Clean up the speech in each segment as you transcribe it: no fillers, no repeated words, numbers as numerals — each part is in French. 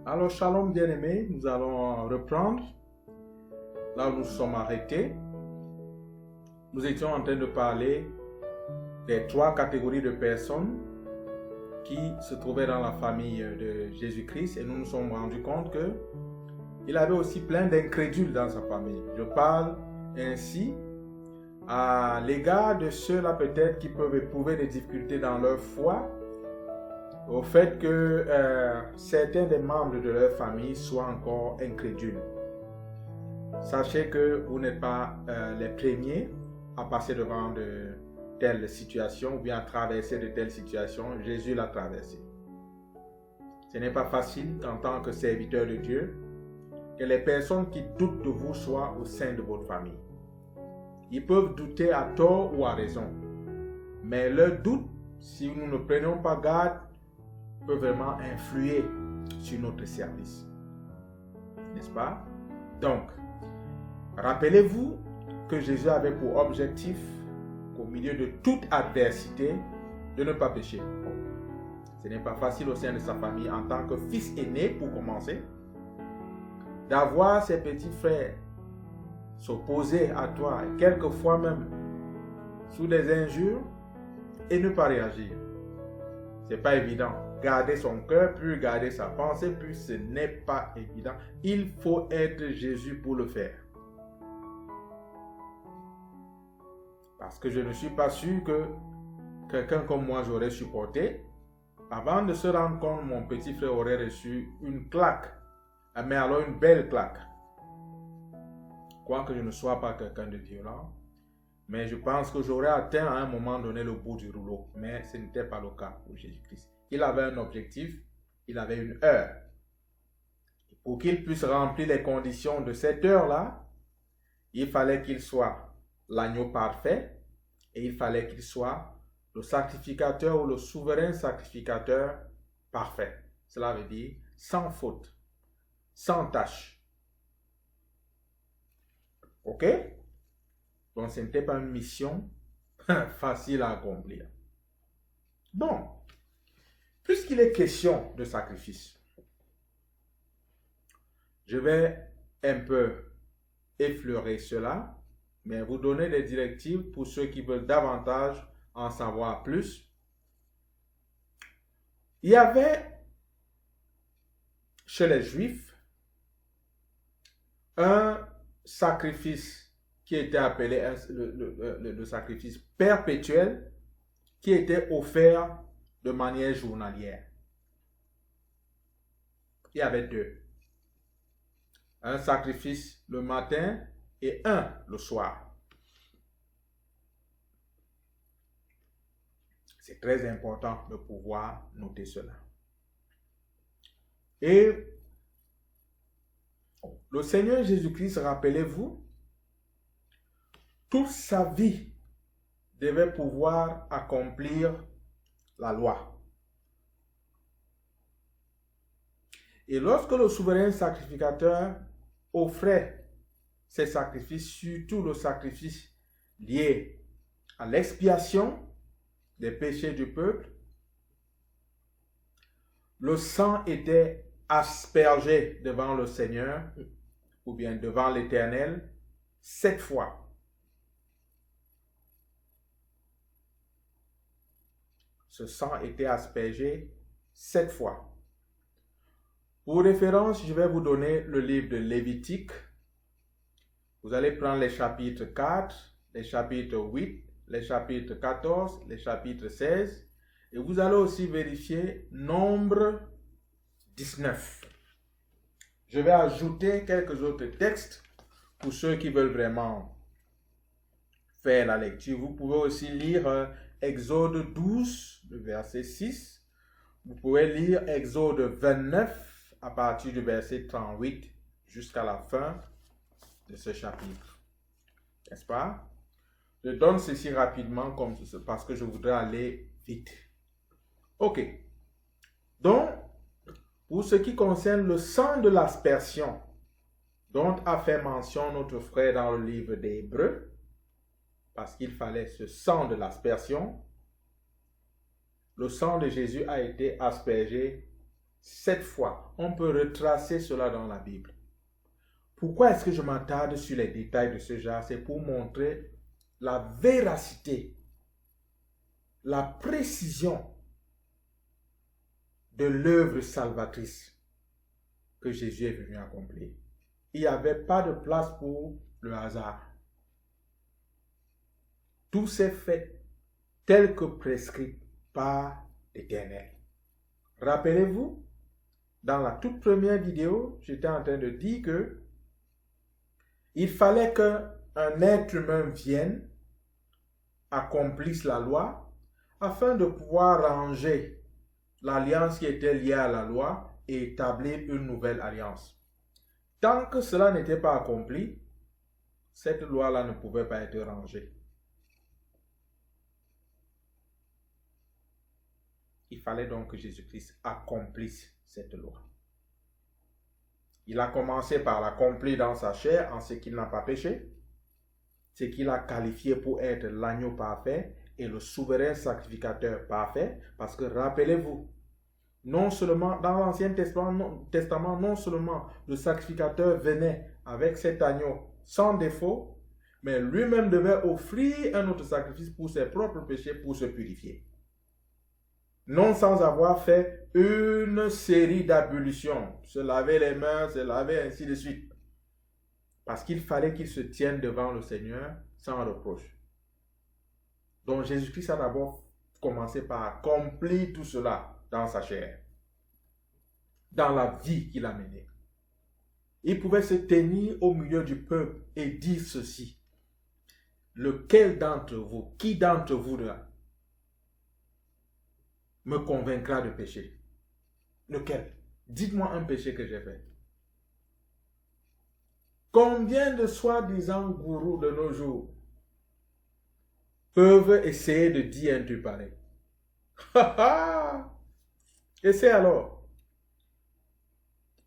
Alors, shalom bien-aimés, nous allons reprendre là où nous sommes arrêtés. Nous étions en train de parler des trois catégories de personnes qui se trouvaient dans la famille de Jésus-Christ et nous nous sommes rendus compte qu'il avait aussi plein d'incrédules dans sa famille. Je parle ainsi à l'égard de ceux-là peut-être qui peuvent éprouver des difficultés dans leur foi, au fait que certains des membres de leur famille soient encore incrédules. Sachez que vous n'êtes pas les premiers à passer devant de telles situations ou bien à traverser de telles situations. Jésus l'a traversé. Ce n'est pas facile en tant que serviteur de Dieu que les personnes qui doutent de vous soient au sein de votre famille. Ils peuvent douter à tort ou à raison, mais leur doute, si nous ne prenons pas garde, peut vraiment influer sur notre service. N'est-ce pas? Donc, rappelez-vous que Jésus avait pour objectif, au milieu de toute adversité, de ne pas pécher. Ce n'est pas facile au sein de sa famille, en tant que fils aîné, pour commencer, d'avoir ses petits frères s'opposer à toi, et quelquefois même sous des injures, et ne pas réagir. C'est pas évident. Garder son cœur, puis garder sa pensée, puis ce n'est pas évident. Il faut être Jésus pour le faire. Parce que je ne suis pas sûr que quelqu'un comme moi j'aurais supporté. Avant de se rendre compte, mon petit frère aurait reçu une claque. Mais alors une belle claque. Quoique je ne sois pas quelqu'un de violent. Mais je pense que j'aurais atteint à un moment donné le bout du rouleau. Mais ce n'était pas le cas pour Jésus-Christ. Il avait un objectif, il avait une heure. Et pour qu'il puisse remplir les conditions de cette heure-là, il fallait qu'il soit l'agneau parfait et il fallait qu'il soit le sacrificateur ou le souverain sacrificateur parfait. Cela veut dire sans faute, sans tâche. Ok? Donc ce n'était pas une mission facile à accomplir. Bon. Puisqu'il est question de sacrifice, je vais un peu effleurer cela, mais vous donner des directives pour ceux qui veulent davantage en savoir plus. Il y avait chez les Juifs un sacrifice qui était appelé le sacrifice perpétuel qui était offert de manière journalière. Il y avait deux. Un sacrifice le matin et un le soir. C'est très important de pouvoir noter cela. Et le Seigneur Jésus-Christ, rappelez-vous, toute sa vie devait pouvoir accomplir la loi. Et lorsque le souverain sacrificateur offrait ses sacrifices, surtout le sacrifice lié à l'expiation des péchés du peuple, le sang était aspergé devant le Seigneur ou bien devant l'Éternel 7 fois. Ce sang était aspergé 7 fois. Pour référence, je vais vous donner le livre de Lévitique. Vous allez prendre les chapitres 4, les chapitres 8, les chapitres 14, les chapitres 16. Et vous allez aussi vérifier Nombre 19. Je vais ajouter quelques autres textes pour ceux qui veulent vraiment faire la lecture. Vous pouvez aussi lire Exode 12, le verset 6. Vous pouvez lire Exode 29 à partir du verset 38 jusqu'à la fin de ce chapitre. N'est-ce pas? Je donne ceci rapidement comme ceci parce que je voudrais aller vite. Ok. Donc, pour ce qui concerne le sang de l'aspersion, dont a fait mention notre frère dans le livre des Hébreux, parce qu'il fallait ce sang de l'aspersion, le sang de Jésus a été aspergé 7 fois. On peut retracer cela dans la Bible. Pourquoi est-ce que je m'attarde sur les détails de ce genre? C'est pour montrer la véracité, la précision de l'œuvre salvatrice que Jésus est venu accomplir. Il n'y avait pas de place pour le hasard. Tout s'est fait tel que prescrit par l'Éternel. Rappelez-vous, dans la toute première vidéo, j'étais en train de dire que il fallait qu'un être humain vienne, accomplisse la loi, afin de pouvoir ranger l'alliance qui était liée à la loi et établir une nouvelle alliance. Tant que cela n'était pas accompli, cette loi-là ne pouvait pas être rangée. Il fallait donc que Jésus-Christ accomplisse cette loi. Il a commencé par l'accomplir dans sa chair en ce qu'il n'a pas péché, ce qu'il a qualifié pour être l'agneau parfait et le souverain sacrificateur parfait, parce que rappelez-vous, non seulement dans l'Ancien Testament, non seulement le sacrificateur venait avec cet agneau sans défaut, mais lui-même devait offrir un autre sacrifice pour ses propres péchés pour se purifier. Non sans avoir fait une série d'ablutions, se laver les mains, se laver ainsi de suite. Parce qu'il fallait qu'il se tienne devant le Seigneur sans reproche. Donc Jésus-Christ a d'abord commencé par accomplir tout cela dans sa chair, dans la vie qu'il a menée. Il pouvait se tenir au milieu du peuple et dire ceci: lequel d'entre vous, qui d'entre vous là, me convaincra de péché? Lequel? Dites-moi un péché que j'ai fait. Combien de soi-disant gourous de nos jours peuvent essayer de dire un truc pareil? Essaie alors.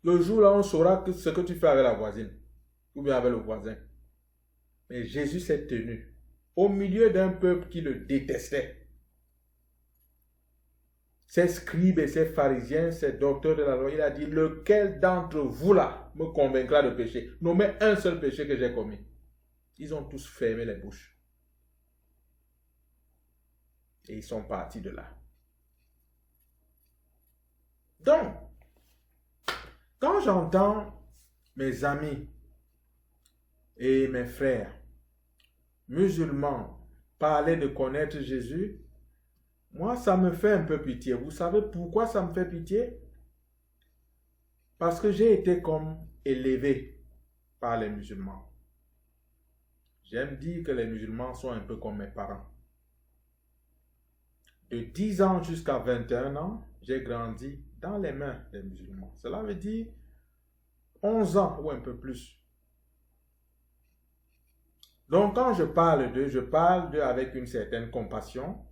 Le jour là, on saura ce que tu fais avec la voisine ou bien avec le voisin. Mais Jésus s'est tenu au milieu d'un peuple qui le détestait. Ces scribes et ces pharisiens, ces docteurs de la loi, il a dit: lequel d'entre vous là me convaincra de péché? Nommez un seul péché que j'ai commis. Ils ont tous fermé les bouches. Et ils sont partis de là. Donc, quand j'entends mes amis et mes frères musulmans parler de connaître Jésus, moi, ça me fait un peu pitié. Vous savez pourquoi ça me fait pitié? Parce que j'ai été comme élevé par les musulmans. J'aime dire que les musulmans sont un peu comme mes parents. De 10 ans jusqu'à 21 ans, j'ai grandi dans les mains des musulmans. Cela veut dire 11 ans ou un peu plus. Donc, quand je parle d'eux avec une certaine compassion,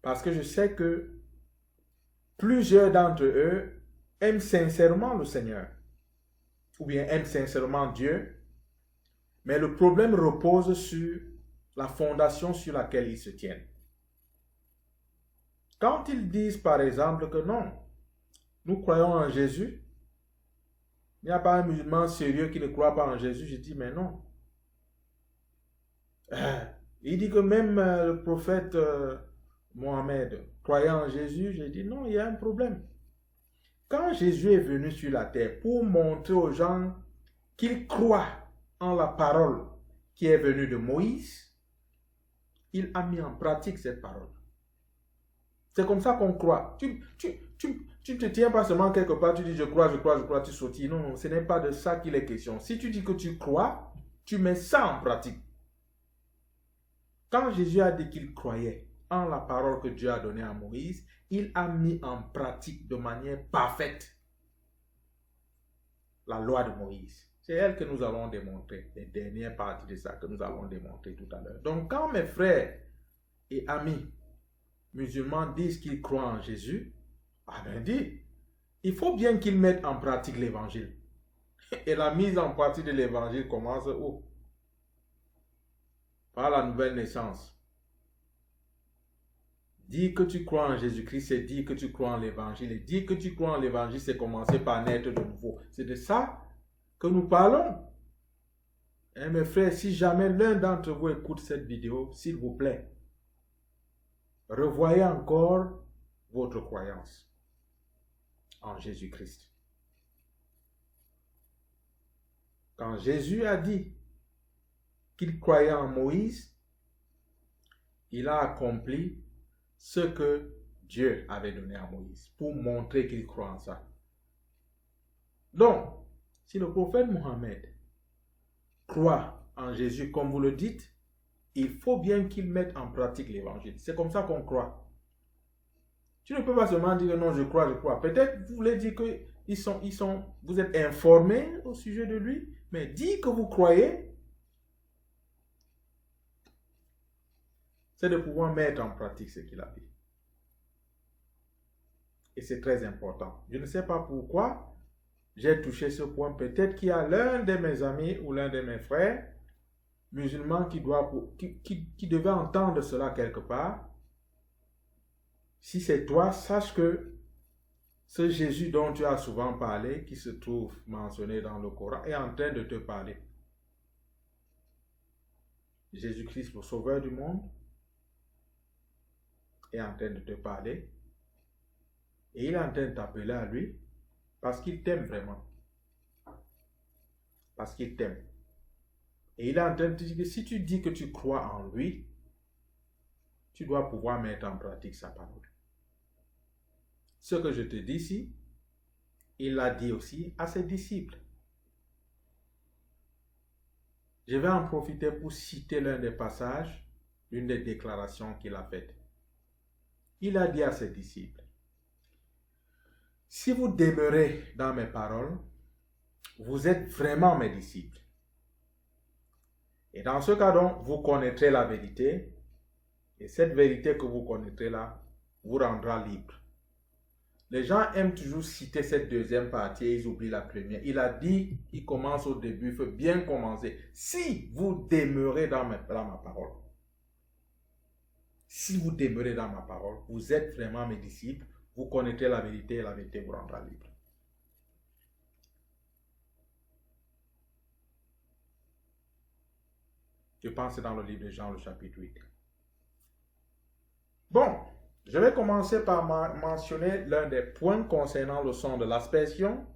parce que je sais que plusieurs d'entre eux aiment sincèrement le Seigneur, ou bien aiment sincèrement Dieu, mais le problème repose sur la fondation sur laquelle ils se tiennent. Quand ils disent par exemple que non, nous croyons en Jésus, il n'y a pas un musulman sérieux qui ne croit pas en Jésus, je dis mais non. Il dit que même le prophète Mohamed croyait en Jésus, j'ai dit non, il y a un problème. Quand Jésus est venu sur la terre pour montrer aux gens qu'ils croient en la parole qui est venue de Moïse, il a mis en pratique cette parole. C'est comme ça qu'on croit. Tu ne te tiens pas seulement quelque part, tu dis je crois, tu sautilles. Non, non, ce n'est pas de ça qu'il est question. Si tu dis que tu crois, tu mets ça en pratique. Quand Jésus a dit qu'il croyait en la parole que Dieu a donnée à Moïse, il a mis en pratique de manière parfaite la loi de Moïse. C'est elle que nous allons démontrer, les dernières parties de ça que nous allons démontrer tout à l'heure. Donc quand mes frères et amis musulmans disent qu'ils croient en Jésus, il faut bien qu'ils mettent en pratique l'évangile. Et la mise en pratique de l'évangile commence où? Par la nouvelle naissance. Dire que tu crois en Jésus-Christ, c'est dire que tu crois en l'évangile. Et dire que tu crois en l'évangile, c'est commencer par naître de nouveau. C'est de ça que nous parlons. Et mes frères, si jamais l'un d'entre vous écoute cette vidéo, s'il vous plaît, revoyez encore votre croyance en Jésus-Christ. Quand Jésus a dit qu'il croyait en Moïse, il a accompli ce que Dieu avait donné à Moïse pour montrer qu'il croit en ça. Donc, si le prophète Mohammed croit en Jésus comme vous le dites, il faut bien qu'il mette en pratique l'évangile. C'est comme ça qu'on croit. Tu ne peux pas seulement dire non, je crois. Peut-être vous voulez dire que vous êtes informé au sujet de lui, mais dire que vous croyez, c'est de pouvoir mettre en pratique ce qu'il a dit. Et c'est très important. Je ne sais pas pourquoi j'ai touché ce point. Peut-être qu'il y a l'un de mes amis ou l'un de mes frères musulmans qui devait entendre cela quelque part. Si c'est toi, sache que ce Jésus dont tu as souvent parlé, qui se trouve mentionné dans le Coran, est en train de te parler. Jésus-Christ, le sauveur du monde, est en train de te parler. Et il est en train de t'appeler à lui parce qu'il t'aime vraiment. Parce qu'il t'aime. Et il est en train de te dire que si tu dis que tu crois en lui, tu dois pouvoir mettre en pratique sa parole. Ce que je te dis ici, il l'a dit aussi à ses disciples. Je vais en profiter pour citer l'un des passages, l'une des déclarations qu'il a faites. Il a dit à ses disciples, « Si vous demeurez dans mes paroles, vous êtes vraiment mes disciples. Et dans ce cas donc, vous connaîtrez la vérité, et cette vérité que vous connaîtrez là, vous rendra libre. » Les gens aiment toujours citer cette deuxième partie et ils oublient la première. Il a dit, il commence au début, il faut bien commencer. Si vous demeurez dans ma parole, si vous demeurez dans ma parole, vous êtes vraiment mes disciples, vous connaîtrez la vérité et la vérité vous rendra libre. Je pense que c'est dans le livre de Jean, le chapitre 8. Bon, je vais commencer par mentionner l'un des points concernant le sang de l'aspersion.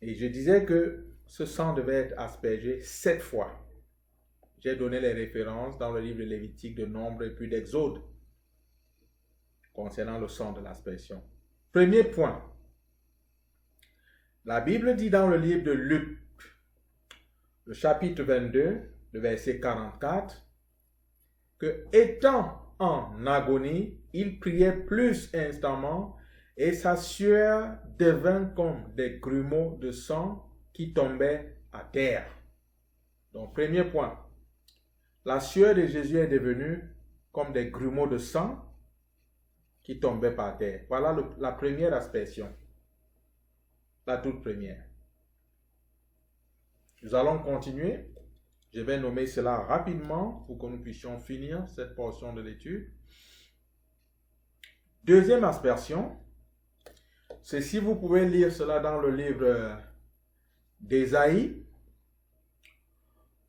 Et je disais que ce sang devait être aspergé 7 fois. J'ai donné les références dans le livre de Lévitique, de Nombre et puis d'Exode concernant le sang de l'aspersion. Premier point. La Bible dit dans le livre de Luc, le chapitre 22, le verset 44, que étant en agonie, il priait plus instamment et sa sueur devint comme des grumeaux de sang qui tombaient à terre. Donc, premier point. La sueur de Jésus est devenue comme des grumeaux de sang qui tombaient par terre. Voilà la première aspersion. La toute première. Nous allons continuer. Je vais nommer cela rapidement pour que nous puissions finir cette portion de l'étude. Deuxième aspersion, c'est si vous pouvez lire cela dans le livre d'Ésaïe,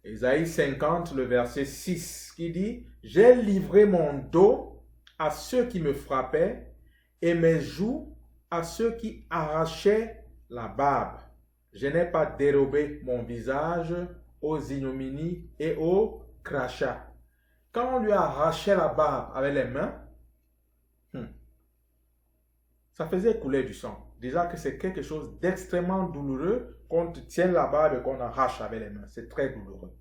Ésaïe 50, le verset 6, qui dit « J'ai livré mon dos à ceux qui me frappaient et mes joues à ceux qui arrachaient la barbe. Je n'ai pas dérobé mon visage aux ignominies et aux crachats. » Quand on lui arrachait la barbe avec les mains, ça faisait couler du sang. Déjà que c'est quelque chose d'extrêmement douloureux qu'on te tienne la barbe et qu'on arrache avec les mains. C'est très douloureux.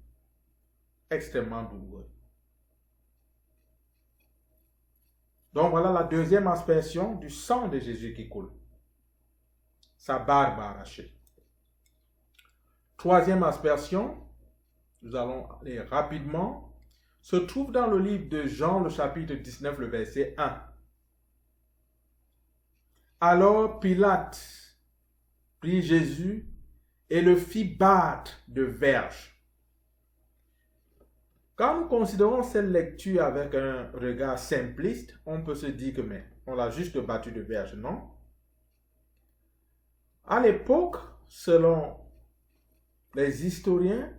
Extrêmement douloureux. Donc voilà la deuxième aspersion du sang de Jésus qui coule. Sa barbe arrachée. Troisième aspersion, nous allons aller rapidement, se trouve dans le livre de Jean, le chapitre 19, le verset 1. Alors Pilate prit Jésus et le fit battre de verges. Quand nous considérons cette lecture avec un regard simpliste, on peut se dire que mais on l'a juste battu de verge, non? À l'époque, selon les historiens,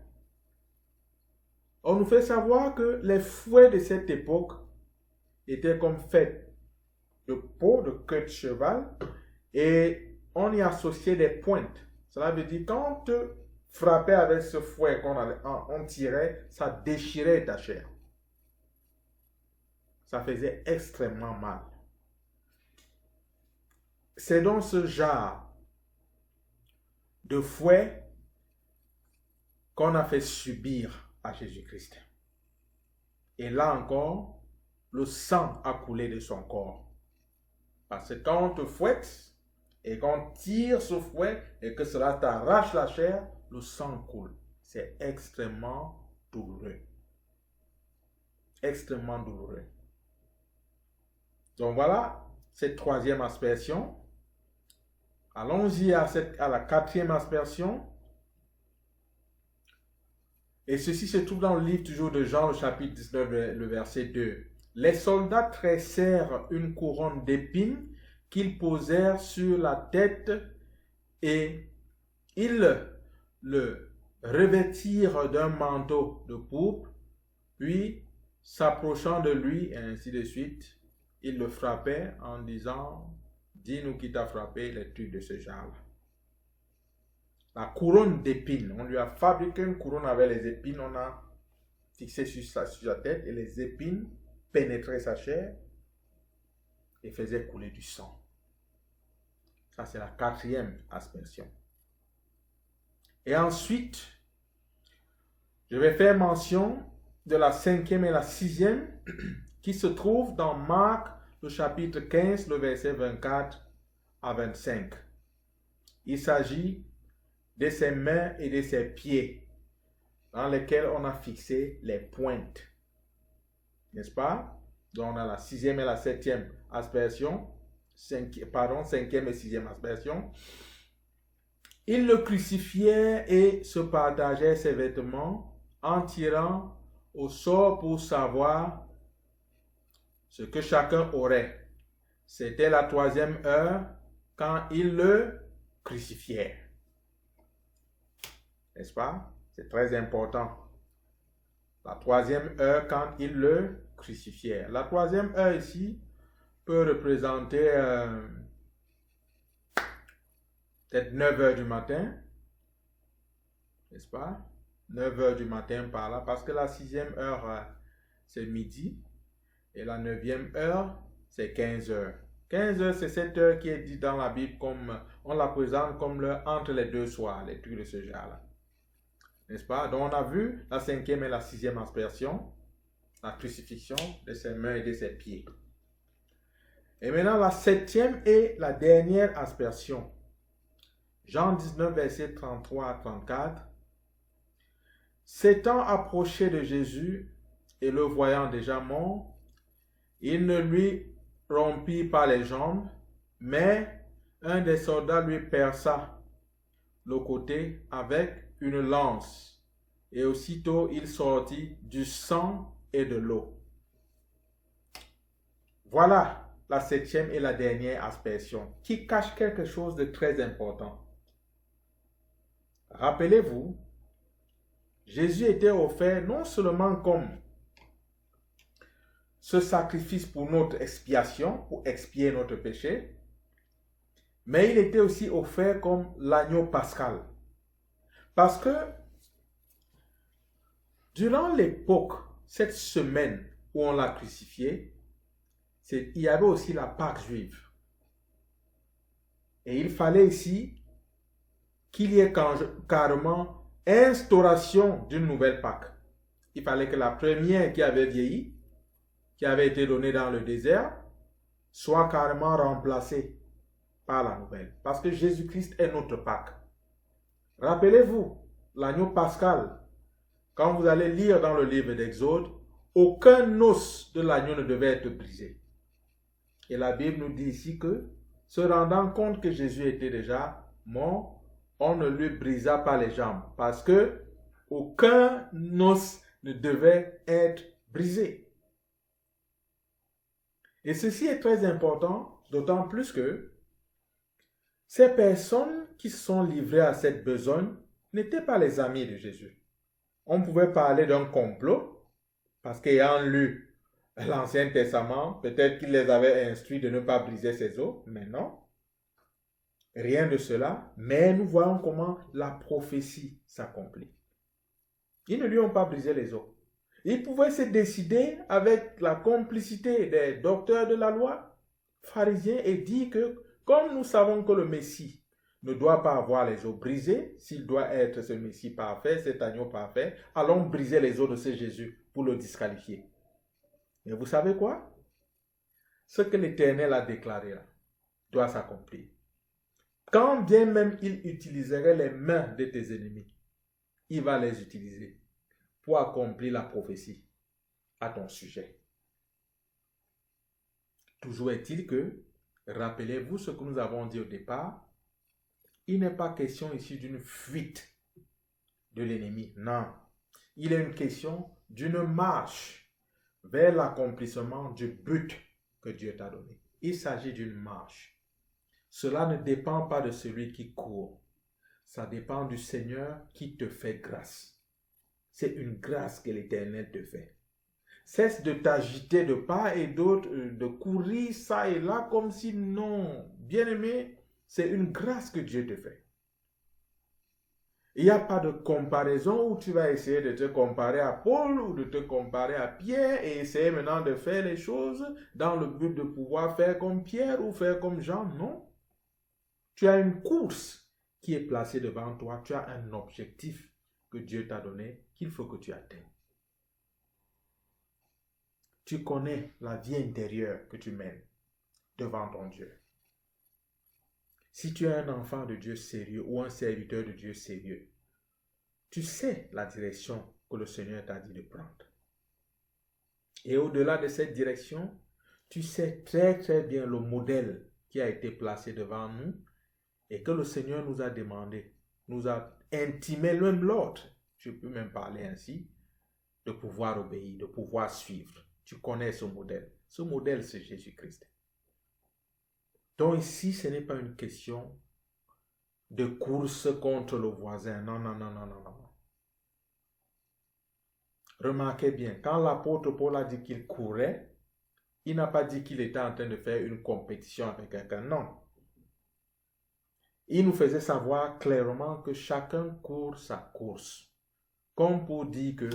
on nous fait savoir que les fouets de cette époque étaient comme faits de peau, de queue de cheval, et on y associait des pointes. Cela veut dire quand on te frappait avec ce fouet qu'on tirait, ça déchirait ta chair. Ça faisait extrêmement mal. C'est donc ce genre de fouet qu'on a fait subir à Jésus-Christ. Et là encore, le sang a coulé de son corps. Parce que quand on te fouette et qu'on tire ce fouet et que cela t'arrache la chair, le sang coule. C'est extrêmement douloureux. Extrêmement douloureux. Donc voilà cette troisième aspersion. Allons-y à la quatrième aspersion. Et ceci se trouve dans le livre toujours de Jean, le chapitre 19, le verset 2. Les soldats tressèrent une couronne d'épines qu'ils posèrent sur la tête et ils le revêtirent d'un manteau de pourpre, puis s'approchant de lui, et ainsi de suite, ils le frappaient en disant « Dis-nous qui t'a frappé », les trucs de ce genre-là. La couronne d'épines. On lui a fabriqué une couronne avec les épines. On a fixé sur sa tête et les épines pénétraient sa chair et faisaient couler du sang. Ça, c'est la quatrième aspersion. Et ensuite, je vais faire mention de la cinquième et la sixième qui se trouvent dans Marc, le chapitre 15, le verset 24 à 25. Il s'agit de ses mains et de ses pieds, dans lesquels on a fixé les pointes. N'est-ce pas? Donc on a la sixième et la septième aspersion, cinquième et sixième aspersion. Il le crucifiait et se partageait ses vêtements en tirant au sort pour savoir ce que chacun aurait. C'était la troisième heure quand il le crucifiait. N'est-ce pas? C'est très important. La troisième heure quand il le crucifiait. La troisième heure ici peut représenter peut-être 9 heures du matin. N'est-ce pas? 9 heures du matin par là. Parce que la sixième heure, c'est midi. Et la neuvième heure, c'est 15 heures. 15 heures, c'est cette heure qui est dite dans la Bible comme on la présente comme l'heure entre les deux soirs, les trucs de ce genre-là. N'est-ce pas? Donc on a vu la cinquième et la sixième aspersion, la crucifixion de ses mains et de ses pieds. Et maintenant la septième et la dernière aspersion. Jean 19, versets 33 à 34. S'étant approché de Jésus et le voyant déjà mort, il ne lui rompit pas les jambes, mais un des soldats lui perça le côté avec une lance, et aussitôt il sortit du sang et de l'eau. Voilà la septième et la dernière aspersion, qui cache quelque chose de très important. Rappelez-vous, Jésus était offert non seulement comme ce sacrifice pour notre expiation, pour expier notre péché, mais il était aussi offert comme l'agneau pascal. Parce que durant l'époque, cette semaine où on l'a crucifié, il y avait aussi la Pâque juive. Et il fallait ici qu'il y ait carrément instauration d'une nouvelle Pâque. Il fallait que la première qui avait vieilli, qui avait été donnée dans le désert, soit carrément remplacée par la nouvelle. Parce que Jésus-Christ est notre Pâque. Rappelez-vous, l'agneau pascal, quand vous allez lire dans le livre d'Exode, aucun os de l'agneau ne devait être brisé. Et la Bible nous dit ici que, se rendant compte que Jésus était déjà mort, on ne lui brisa pas les jambes, parce que aucun os ne devait être brisé. Et ceci est très important, d'autant plus que ces personnes qui se sont livrées à cette besogne n'étaient pas les amis de Jésus. On pouvait parler d'un complot, parce qu'ayant lu l'Ancien Testament, peut-être qu'il les avait instruits de ne pas briser ses os, mais non. Rien de cela, mais nous voyons comment la prophétie s'accomplit. Ils ne lui ont pas brisé les os. Ils pouvaient se décider avec la complicité des docteurs de la loi, pharisiens, et dire que comme nous savons que le Messie ne doit pas avoir les os brisés, s'il doit être ce Messie parfait, cet agneau parfait, allons briser les os de ce Jésus pour le disqualifier. Et vous savez quoi? Ce que l'Éternel a déclaré là doit s'accomplir. Quand bien même il utiliserait les mains de tes ennemis, il va les utiliser pour accomplir la prophétie à ton sujet. Toujours est-il que, rappelez-vous ce que nous avons dit au départ, il n'est pas question ici d'une fuite de l'ennemi, non. Il est une question d'une marche vers l'accomplissement du but que Dieu t'a donné. Il s'agit d'une marche. Cela ne dépend pas de celui qui court. Ça dépend du Seigneur qui te fait grâce. C'est une grâce que l'Éternel te fait. Cesse de t'agiter de part et d'autre, de courir ça et là comme si non. Bien-aimé, c'est une grâce que Dieu te fait. Il n'y a pas de comparaison où tu vas essayer de te comparer à Paul ou de te comparer à Pierre et essayer maintenant de faire les choses dans le but de pouvoir faire comme Pierre ou faire comme Jean. Non. Tu as une course qui est placée devant toi. Tu as un objectif que Dieu t'a donné qu'il faut que tu atteignes. Tu connais la vie intérieure que tu mènes devant ton Dieu. Si tu es un enfant de Dieu sérieux ou un serviteur de Dieu sérieux, tu sais la direction que le Seigneur t'a dit de prendre. Et au-delà de cette direction, tu sais très très bien le modèle qui a été placé devant nous et que le Seigneur nous a demandé, nous a intimé même l'ordre, je peux même parler ainsi, de pouvoir obéir, de pouvoir suivre. Tu connais ce modèle. Ce modèle, c'est Jésus-Christ. Donc ici, ce n'est pas une question de course contre le voisin. Non, non, non, non, non, non. Remarquez bien, quand l'apôtre Paul a dit qu'il courait, il n'a pas dit qu'il était en train de faire une compétition avec quelqu'un. Non. Il nous faisait savoir clairement que chacun court sa course. Comme pour dire que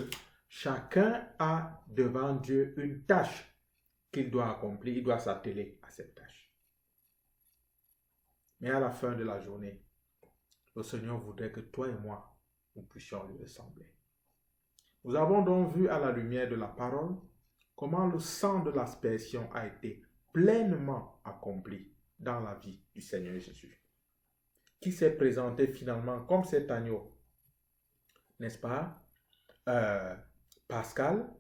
chacun a devant Dieu une tâche qu'il doit accomplir. Il doit s'atteler à cette tâche. Mais à la fin de la journée, le Seigneur voudrait que toi et moi, nous puissions lui ressembler. Nous avons donc vu à la lumière de la parole comment le sang de l'aspersion a été pleinement accompli dans la vie du Seigneur Jésus, qui s'est présenté finalement comme cet agneau, n'est-ce pas, pascal,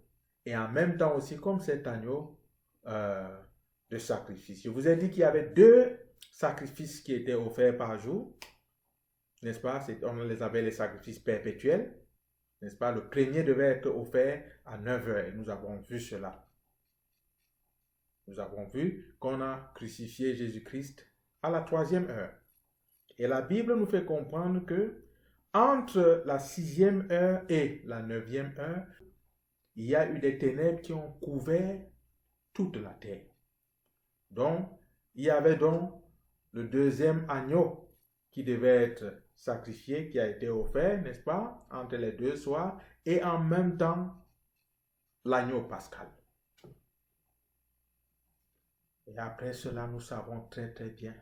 et en même temps aussi comme cet agneau de sacrifice. Je vous ai dit qu'il y avait 2 sacrifices qui étaient offerts par jour, n'est-ce pas? On les appelle les sacrifices perpétuels, n'est-ce pas? Le premier devait être offert à 9 heures et nous avons vu cela. Nous avons vu qu'on a crucifié Jésus-Christ à la 3e heure. Et la Bible nous fait comprendre que entre la 6e heure et la 9e heure, il y a eu des ténèbres qui ont couvert toute la terre. Donc, il y avait donc le 2e agneau qui devait être sacrifié, qui a été offert, n'est-ce pas, entre les 2 soirs, et en même temps, l'agneau pascal. Et après cela, nous savons très très bien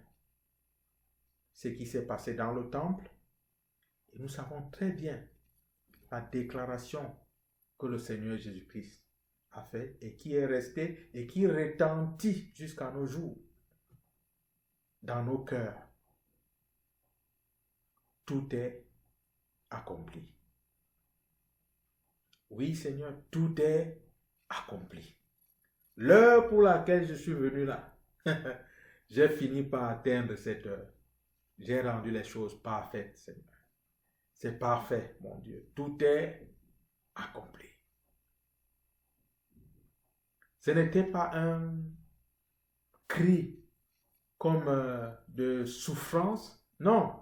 ce qui s'est passé dans le temple, et nous savons très bien la déclaration que le Seigneur Jésus-Christ a faite et qui est restée et qui retentit jusqu'à nos jours dans nos cœurs. Tout est accompli. Oui, Seigneur, tout est accompli. L'heure pour laquelle je suis venu là, j'ai fini par atteindre cette heure. J'ai rendu les choses parfaites, Seigneur. C'est parfait, mon Dieu. Tout est accompli. Ce n'était pas un cri comme de souffrance. Non,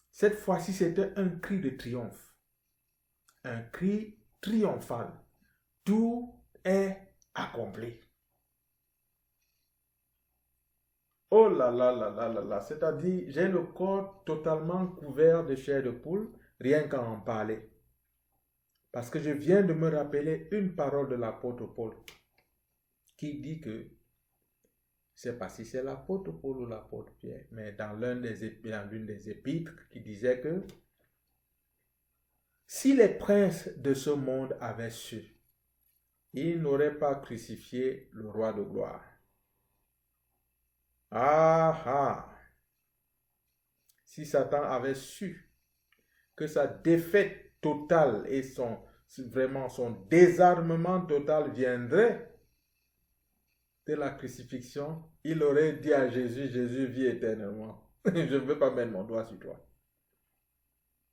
cette fois-ci, c'était un cri de triomphe. Un cri triomphal. Tout est accompli. Oh là là là là là là, c'est-à-dire, j'ai le corps totalement couvert de chair de poule, rien qu'à en parler. Parce que je viens de me rappeler une parole de l'apôtre Paul qui dit que, je ne sais pas si c'est l'apôtre Paul ou l'apôtre Pierre, mais dans l'une des épîtres qui disait que si les princes de ce monde avaient su, ils n'auraient pas crucifié le roi de gloire. Ah ah! Si Satan avait su que sa défaite totale et vraiment son désarmement total viendrait de la crucifixion, il aurait dit à Jésus, Jésus vit éternellement. Je ne veux pas mettre mon doigt sur toi.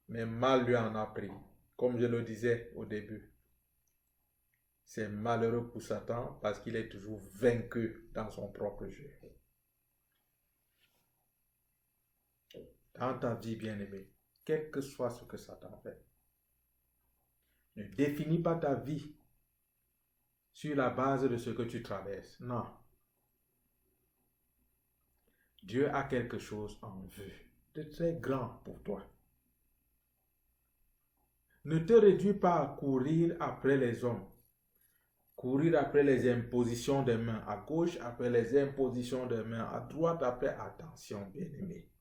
Mais mal lui en a pris. Comme je le disais au début, c'est malheureux pour Satan parce qu'il est toujours vaincu dans son propre jeu. Dans ta vie, bien-aimé, quel que soit ce que Satan fait, ne définis pas ta vie sur la base de ce que tu traverses. Non. Dieu a quelque chose en vue de très grand pour toi. Ne te réduis pas à courir après les hommes, courir après les impositions des mains à gauche, après les impositions des mains à droite, après attention, bien-aimé.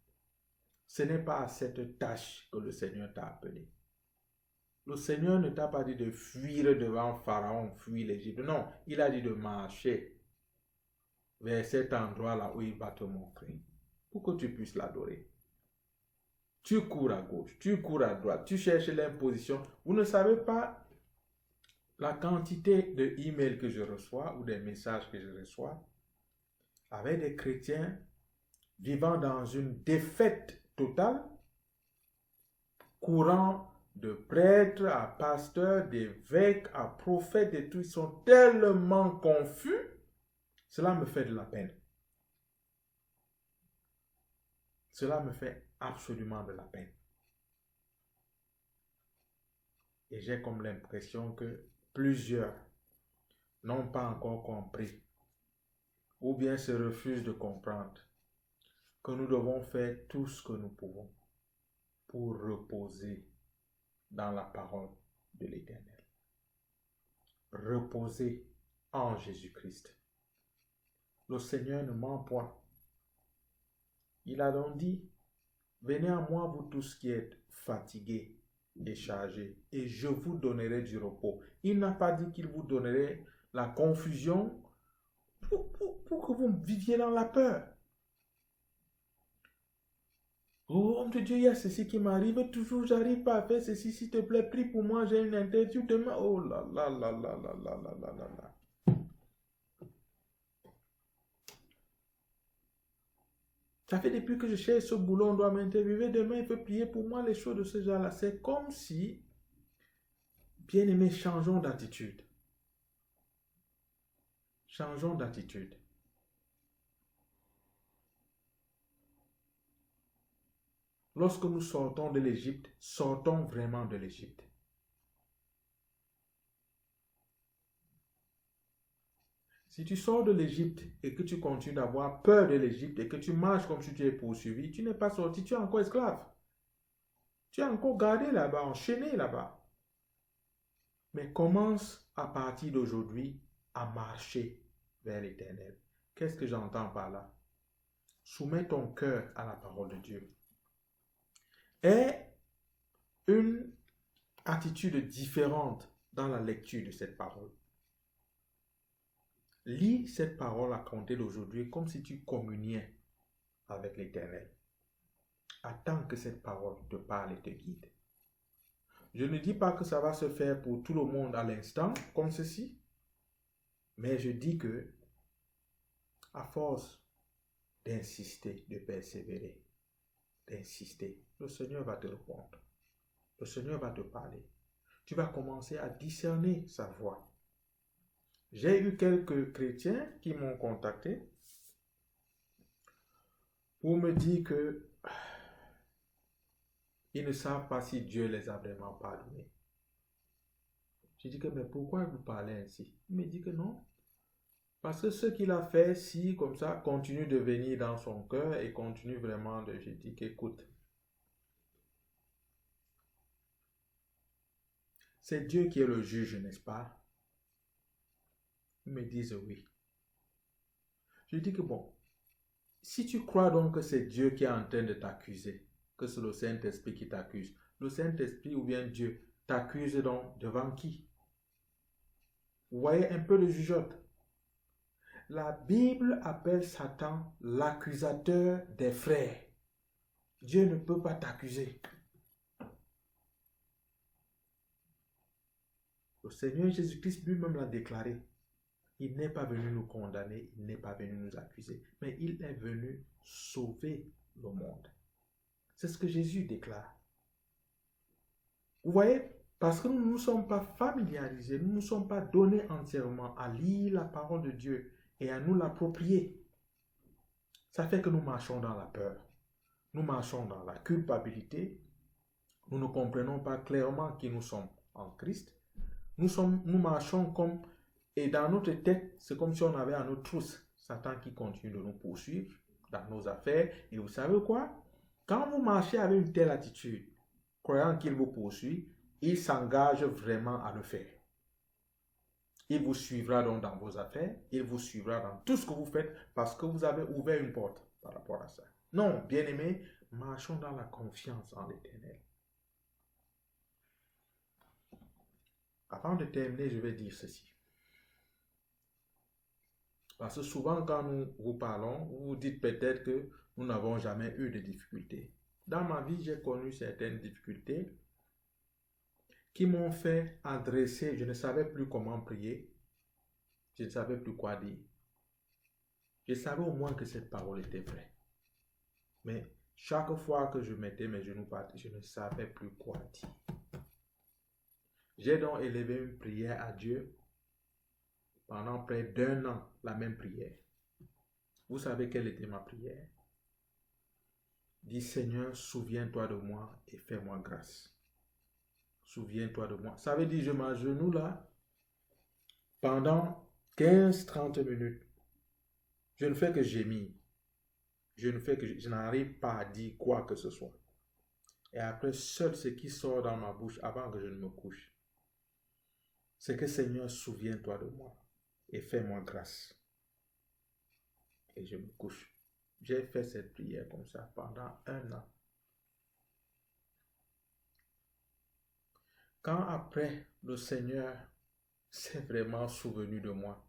Ce n'est pas à cette tâche que le Seigneur t'a appelé. Le Seigneur ne t'a pas dit de fuir devant Pharaon, fuir l'Égypte. Non, il a dit de marcher vers cet endroit-là où il va te montrer pour que tu puisses l'adorer. Tu cours à gauche, tu cours à droite, tu cherches l'imposition. Vous ne savez pas la quantité de emails que je reçois ou des messages que je reçois avec des chrétiens vivant dans une défaite totale, courant de prêtres à pasteurs, d'évêques à prophètes et tout. Ils sont tellement confus, cela me fait de la peine. Cela me fait absolument de la peine. Et j'ai comme l'impression que plusieurs n'ont pas encore compris ou bien se refusent de comprendre que nous devons faire tout ce que nous pouvons pour reposer dans la parole de l'Éternel. Reposer en Jésus-Christ. Le Seigneur ne ment point. Il a donc dit, venez à moi vous tous qui êtes fatigués et chargés, et je vous donnerai du repos. Il n'a pas dit qu'il vous donnerait la confusion pour que vous viviez dans la peur. Oh, homme de Dieu, il y a ceci qui m'arrive toujours, j'arrive pas à faire ceci, s'il te plaît, prie pour moi, j'ai une interview demain. Oh là là là là là là là là là là. Ça fait depuis que je cherche ce boulot, on doit m'interviewer demain, il faut prier pour moi, les choses de ce genre-là. C'est comme si, bien aimé, changeons d'attitude. Changeons d'attitude. Lorsque nous sortons de l'Égypte, sortons vraiment de l'Égypte. Si tu sors de l'Égypte et que tu continues d'avoir peur de l'Égypte et que tu marches comme si tu es poursuivi, tu n'es pas sorti, tu es encore esclave. Tu es encore gardé là-bas, enchaîné là-bas. Mais commence à partir d'aujourd'hui à marcher vers l'Éternel. Qu'est-ce que j'entends par là? Soumets ton cœur à la parole de Dieu. Aie une attitude différente dans la lecture de cette parole. Lis cette parole à compter d'aujourd'hui comme si tu communiais avec l'Éternel. Attends que cette parole te parle et te guide. Je ne dis pas que ça va se faire pour tout le monde à l'instant, comme ceci, mais je dis que, à force d'insister, de persévérer, d'insister, le Seigneur va te répondre. Le Seigneur va te parler. Tu vas commencer à discerner sa voix. J'ai eu quelques chrétiens qui m'ont contacté pour me dire que ils ne savent pas si Dieu les a vraiment pardonnés. Je dis que, mais pourquoi vous parlez ainsi? Il me dit que non. Parce que ce qu'il a fait, si comme ça, continue de venir dans son cœur et continue vraiment de... Je dis qu'écoute, c'est Dieu qui est le juge, n'est-ce pas? Ils me disent oui. Je dis que bon, si tu crois donc que c'est Dieu qui est en train de t'accuser, que c'est le Saint-Esprit qui t'accuse, le Saint-Esprit ou bien Dieu t'accuse donc devant qui? Vous voyez un peu le jugeote. La Bible appelle Satan l'accusateur des frères. Dieu ne peut pas t'accuser. Le Seigneur Jésus-Christ lui-même l'a déclaré. Il n'est pas venu nous condamner, il n'est pas venu nous accuser, mais il est venu sauver le monde. C'est ce que Jésus déclare. Vous voyez, parce que nous ne nous sommes pas familiarisés, nous ne nous sommes pas donnés entièrement à lire la parole de Dieu et à nous l'approprier. Ça fait que nous marchons dans la peur, nous marchons dans la culpabilité, nous ne comprenons pas clairement qui nous sommes en Christ. Nous marchons comme, et dans notre tête, c'est comme si on avait à nos trousses Satan qui continue de nous poursuivre dans nos affaires. Et vous savez quoi? Quand vous marchez avec une telle attitude, croyant qu'il vous poursuit, il s'engage vraiment à le faire. Il vous suivra donc dans vos affaires, il vous suivra dans tout ce que vous faites parce que vous avez ouvert une porte par rapport à ça. Non, bien-aimés, marchons dans la confiance en l'Éternel. Avant de terminer, je vais dire ceci. Parce que souvent, quand nous vous parlons, vous vous dites peut-être que nous n'avons jamais eu de difficultés. Dans ma vie, j'ai connu certaines difficultés qui m'ont fait adresser, je ne savais plus comment prier, je ne savais plus quoi dire. Je savais au moins que cette parole était vraie. Mais chaque fois que je mettais mes genoux par terre, je ne savais plus quoi dire. J'ai donc élevé une prière à Dieu pendant près d'1 an, la même prière. Vous savez quelle était ma prière? Dis Seigneur, souviens-toi de moi et fais-moi grâce. Souviens-toi de moi. Ça veut dire je m'agenouille là pendant 15-30 minutes. Je ne fais que gémir. Je n'arrive pas à dire quoi que ce soit. Et après, seul ce qui sort dans ma bouche avant que je ne me couche, c'est que Seigneur, souviens-toi de moi et fais-moi grâce. Et je me couche. J'ai fait cette prière comme ça pendant 1 an. Quand après le Seigneur s'est vraiment souvenu de moi,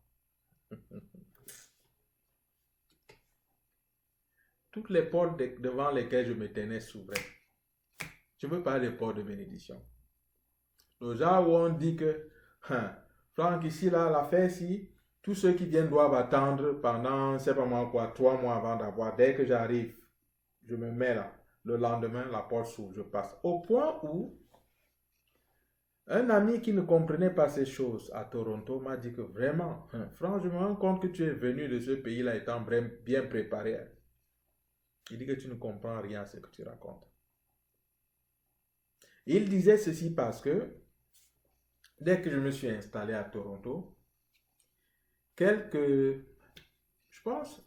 toutes les portes devant lesquelles je me tenais s'ouvraient. Je veux parler des portes de bénédiction. Les gens où on dit que, Franck, ici, là, l'affaire, si, tous ceux qui viennent doivent attendre pendant, c'est pas moi quoi, 3 mois avant d'avoir. Dès que j'arrive, je me mets là. Le lendemain, la porte s'ouvre, je passe. Au point où, un ami qui ne comprenait pas ces choses à Toronto m'a dit que vraiment, Franck, je me rends compte que tu es venu de ce pays-là étant bien préparé. Il dit que tu ne comprends rien à ce que tu racontes. Il disait ceci parce que, dès que je me suis installé à Toronto, je pense,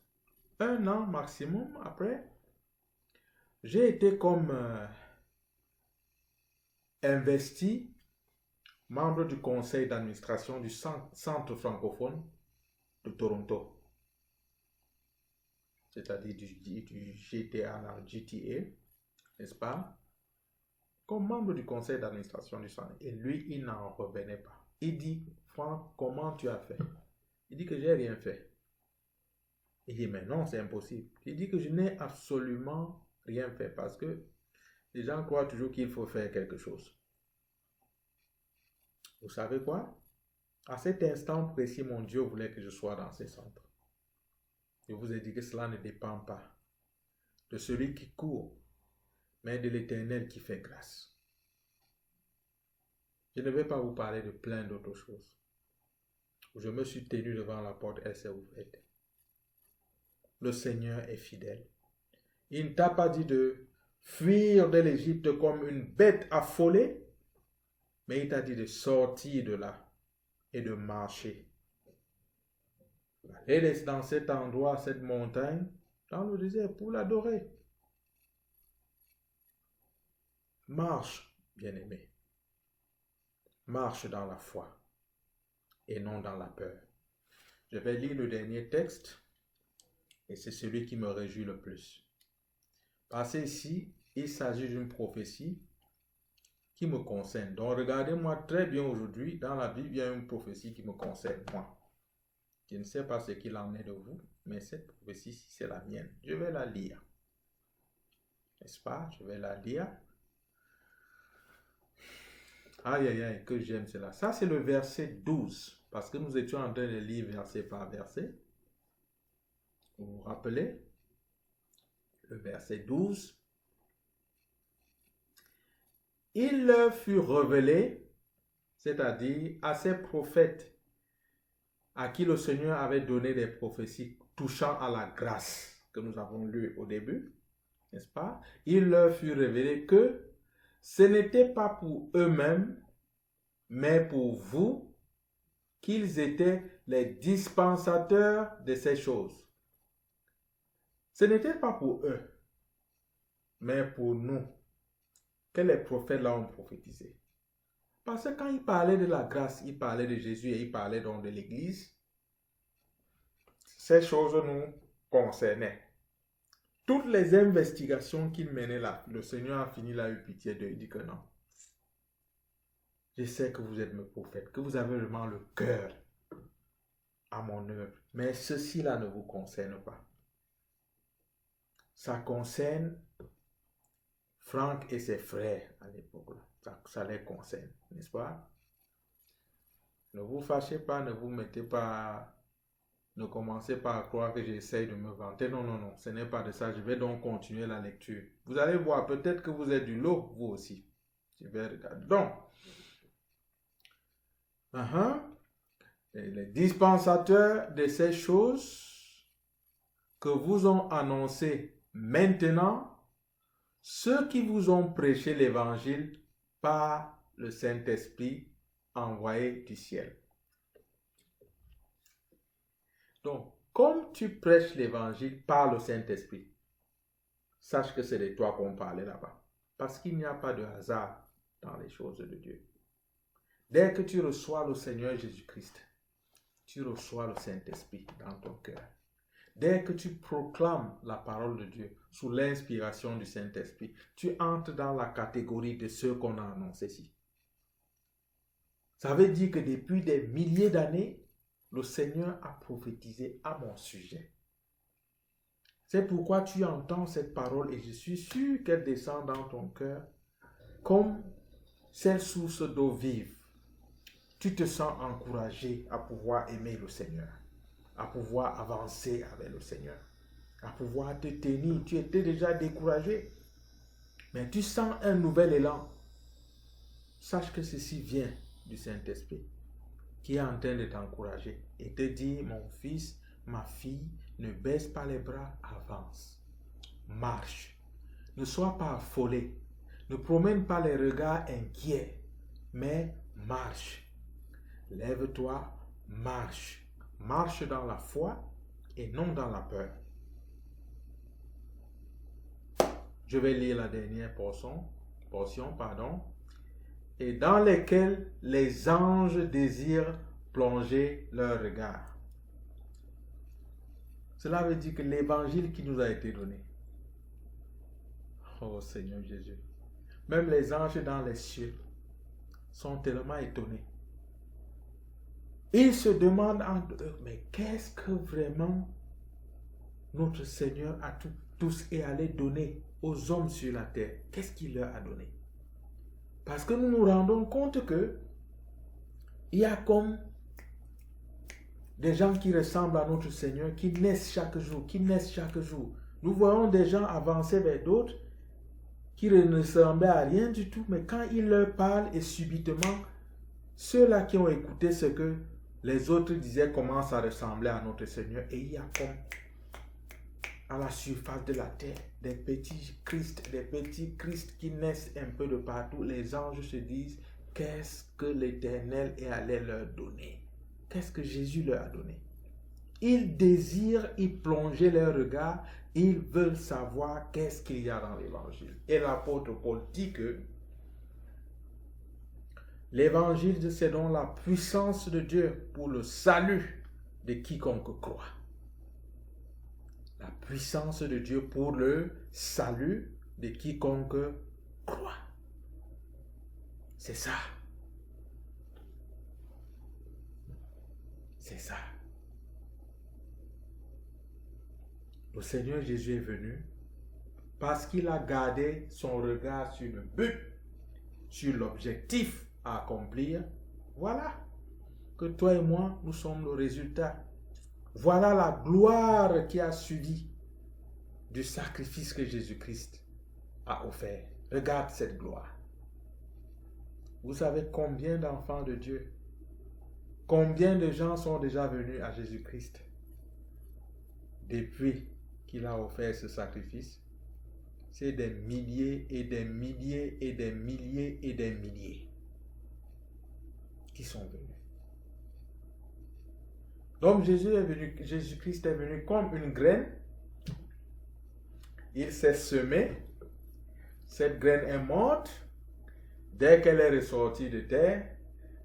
1 an maximum après, j'ai été comme investi, membre du conseil d'administration du centre francophone de Toronto, c'est-à-dire du GTA, n'est-ce pas? Comme membre du conseil d'administration du centre. Et lui, il n'en revenait pas. Il dit, Franck, comment tu as fait? Il dit que j'ai rien fait. Il dit, mais non, c'est impossible. Il dit que je n'ai absolument rien fait parce que les gens croient toujours qu'il faut faire quelque chose. Vous savez quoi? À cet instant précis, mon Dieu voulait que je sois dans ces centres. Je vous ai dit que cela ne dépend pas de celui qui court, mais de l'Éternel qui fait grâce. Je ne vais pas vous parler de plein d'autres choses. Je me suis tenu devant la porte, elle s'est ouverte. Le Seigneur est fidèle. Il ne t'a pas dit de fuir de l'Égypte comme une bête affolée, mais il t'a dit de sortir de là et de marcher. Aller dans cet endroit, cette montagne, dans le désert, pour l'adorer. Marche, bien-aimé. Marche dans la foi et non dans la peur. Je vais lire le dernier texte et c'est celui qui me réjouit le plus. Parce qu'ici, il s'agit d'une prophétie qui me concerne. Donc regardez-moi très bien aujourd'hui, dans la Bible, il y a une prophétie qui me concerne, moi. Je ne sais pas ce qu'il en est de vous, mais cette prophétie-ci, c'est la mienne. Je vais la lire. N'est-ce pas? Je vais la lire. Aïe, aïe, aïe, que j'aime cela. Ça, c'est le verset 12, parce que nous étions en train de lire verset par verset. Vous vous rappelez? Le verset 12. Il leur fut révélé, c'est-à-dire à ces prophètes à qui le Seigneur avait donné des prophéties touchant à la grâce que nous avons lu au début, n'est-ce pas? Il leur fut révélé que ce n'était pas pour eux-mêmes, mais pour vous, qu'ils étaient les dispensateurs de ces choses. Ce n'était pas pour eux, mais pour nous, que les prophètes là ont prophétisé. Parce que quand il parlait de la grâce, il parlait de Jésus et il parlait donc de l'Église. Ces choses nous concernaient. Toutes les investigations qu'il menait là, le Seigneur a fini là, eu pitié d'eux. Il dit que non. Je sais que vous êtes mes prophètes, que vous avez vraiment le cœur à mon œuvre. Mais ceci là ne vous concerne pas. Ça concerne Franck et ses frères à l'époque là. Ça les concerne, n'est-ce pas? Ne vous fâchez pas, ne vous mettez pas, ne commencez pas à croire que j'essaye de me vanter. Non, non, non, ce n'est pas de ça. Je vais donc continuer la lecture. Vous allez voir, peut-être que vous êtes du lot, vous aussi. Je vais regarder. Donc, les dispensateurs de ces choses que vous ont annoncées maintenant, ceux qui vous ont prêché l'évangile par le Saint-Esprit envoyé du ciel. Donc, comme tu prêches l'évangile par le Saint-Esprit, sache que c'est de toi qu'on parlait là-bas. Parce qu'il n'y a pas de hasard dans les choses de Dieu. Dès que tu reçois le Seigneur Jésus-Christ, tu reçois le Saint-Esprit dans ton cœur. Dès que tu proclames la parole de Dieu sous l'inspiration du Saint-Esprit, tu entres dans la catégorie de ceux qu'on a annoncés ici. Ça veut dire que depuis des milliers d'années, le Seigneur a prophétisé à mon sujet. C'est pourquoi tu entends cette parole et je suis sûr qu'elle descend dans ton cœur comme cette source d'eau vive. Tu te sens encouragé à pouvoir aimer le Seigneur, à pouvoir avancer avec le Seigneur, à pouvoir te tenir. Tu étais déjà découragé, mais tu sens un nouvel élan. Sache que ceci vient du Saint-Esprit qui est en train de t'encourager et te dire, mon fils, ma fille, ne baisse pas les bras, avance, marche. Ne sois pas affolé, ne promène pas les regards inquiets, mais marche. Lève-toi, marche. Marche dans la foi et non dans la peur. Je vais lire la dernière portion, et dans lesquelles les anges désirent plonger leur regard. Cela veut dire que l'évangile qui nous a été donné, oh Seigneur Jésus, même les anges dans les cieux sont tellement étonnés. Ils se demandent entre eux, mais qu'est-ce que vraiment notre Seigneur a tous et allé donner aux hommes sur la terre? Qu'est-ce qu'il leur a donné? Parce que nous nous rendons compte que il y a comme des gens qui ressemblent à notre Seigneur, qui naissent chaque jour, Nous voyons des gens avancer vers d'autres qui ne ressemblaient à rien du tout, mais quand il leur parle et subitement, ceux-là qui ont écouté ce que les autres disaient comment ça ressemblait à notre Seigneur. Et il y a comme à la surface de la terre des petits Christ qui naissent un peu de partout. Les anges se disent, qu'est-ce que l'Éternel est allé leur donner? Qu'est-ce que Jésus leur a donné? Ils désirent y plonger leur regard. Ils veulent savoir qu'est-ce qu'il y a dans l'évangile. Et l'apôtre Paul dit que l'évangile, c'est donc la puissance de Dieu pour le salut de quiconque croit. La puissance de Dieu pour le salut de quiconque croit. C'est ça. C'est ça. Le Seigneur Jésus est venu parce qu'il a gardé son regard sur le but, sur l'objectif à accomplir. Voilà que toi et moi, nous sommes le résultat. Voilà la gloire qui a suivi du sacrifice que Jésus-Christ a offert. Regarde cette gloire. Vous savez combien d'enfants de Dieu, combien de gens sont déjà venus à Jésus-Christ depuis qu'il a offert ce sacrifice? C'est des milliers et des milliers et des milliers et des milliers qui sont venus. Donc Jésus-Christ est venu comme une graine. Il s'est semé. Cette graine est morte. Dès qu'elle est ressortie de terre,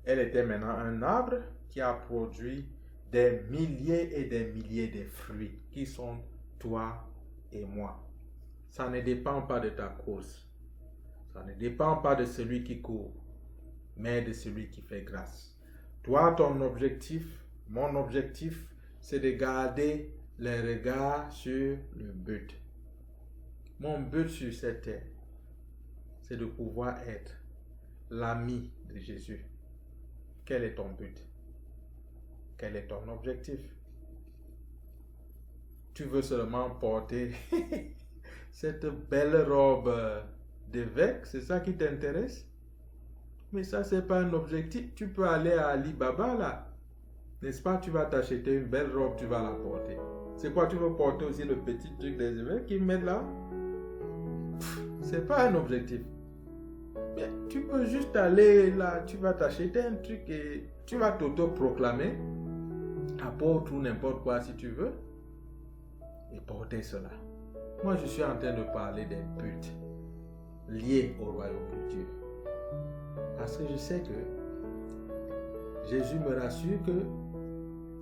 elle était maintenant un arbre qui a produit des milliers et des milliers de fruits qui sont toi et moi. Ça ne dépend pas de ta course. Ça ne dépend pas de celui qui court, mais de celui qui fait grâce. Toi, ton objectif, mon objectif, c'est de garder les regards sur le but. Mon but sur cette terre, c'est de pouvoir être l'ami de Jésus. Quel est ton but? Quel est ton objectif? Tu veux seulement porter cette belle robe d'évêque, c'est ça qui t'intéresse? Mais ça, c'est pas un objectif. Tu peux aller à Alibaba là. N'est-ce pas? Tu vas t'acheter une belle robe, tu vas la porter. C'est quoi? Tu veux porter aussi le petit truc des évêques qu'ils mettent là? C'est pas un objectif. Mais tu peux juste aller là, tu vas t'acheter un truc et tu vas t'auto-proclamer apôtre ou n'importe quoi si tu veux et porter cela. Moi, je suis en train de parler des buts liés au royaume de Dieu. Parce que je sais que Jésus me rassure que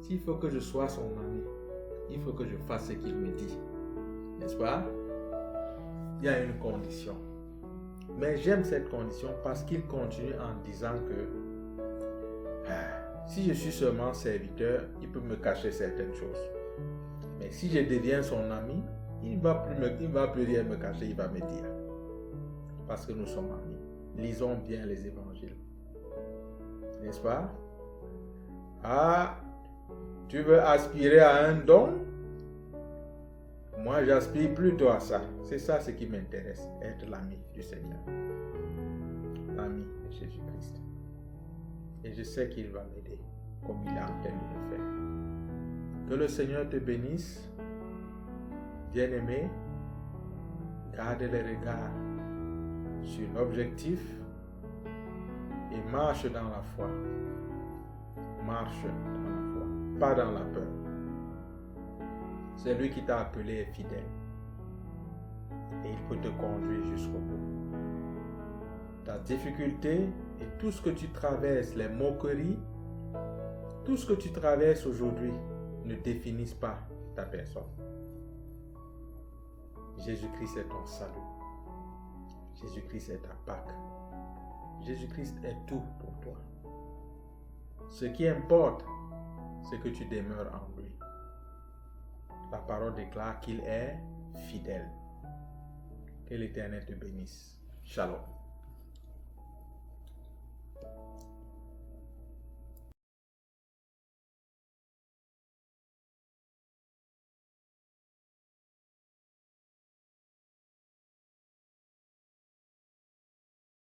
s'il faut que je sois son ami, il faut que je fasse ce qu'il me dit. N'est-ce pas? Il y a une condition. Mais j'aime cette condition parce qu'il continue en disant que si je suis seulement serviteur, il peut me cacher certaines choses. Mais si je deviens son ami, il ne va plus rien me cacher, il va me dire. Parce que nous sommes amis. Lisons bien les évangiles. N'est-ce pas? Ah, tu veux aspirer à un don? Moi, j'aspire plutôt à ça. C'est ça ce qui m'intéresse, être l'ami du Seigneur. L'ami de Jésus-Christ. Et je sais qu'il va m'aider, comme il est en train de le faire. Que le Seigneur te bénisse, bien-aimé. Garde les regards sur l'objectif et marche dans la foi. Marche dans la foi, pas dans la peur. C'est lui qui t'a appelé est fidèle. Et il peut te conduire jusqu'au bout. Ta difficulté et tout ce que tu traverses, les moqueries, tout ce que tu traverses aujourd'hui ne définissent pas ta personne. Jésus-Christ est ton salut. Jésus-Christ est ta Pâque. Jésus-Christ est tout pour toi. Ce qui importe, c'est que tu demeures en lui. La parole déclare qu'il est fidèle. Que l'Éternel te bénisse. Shalom.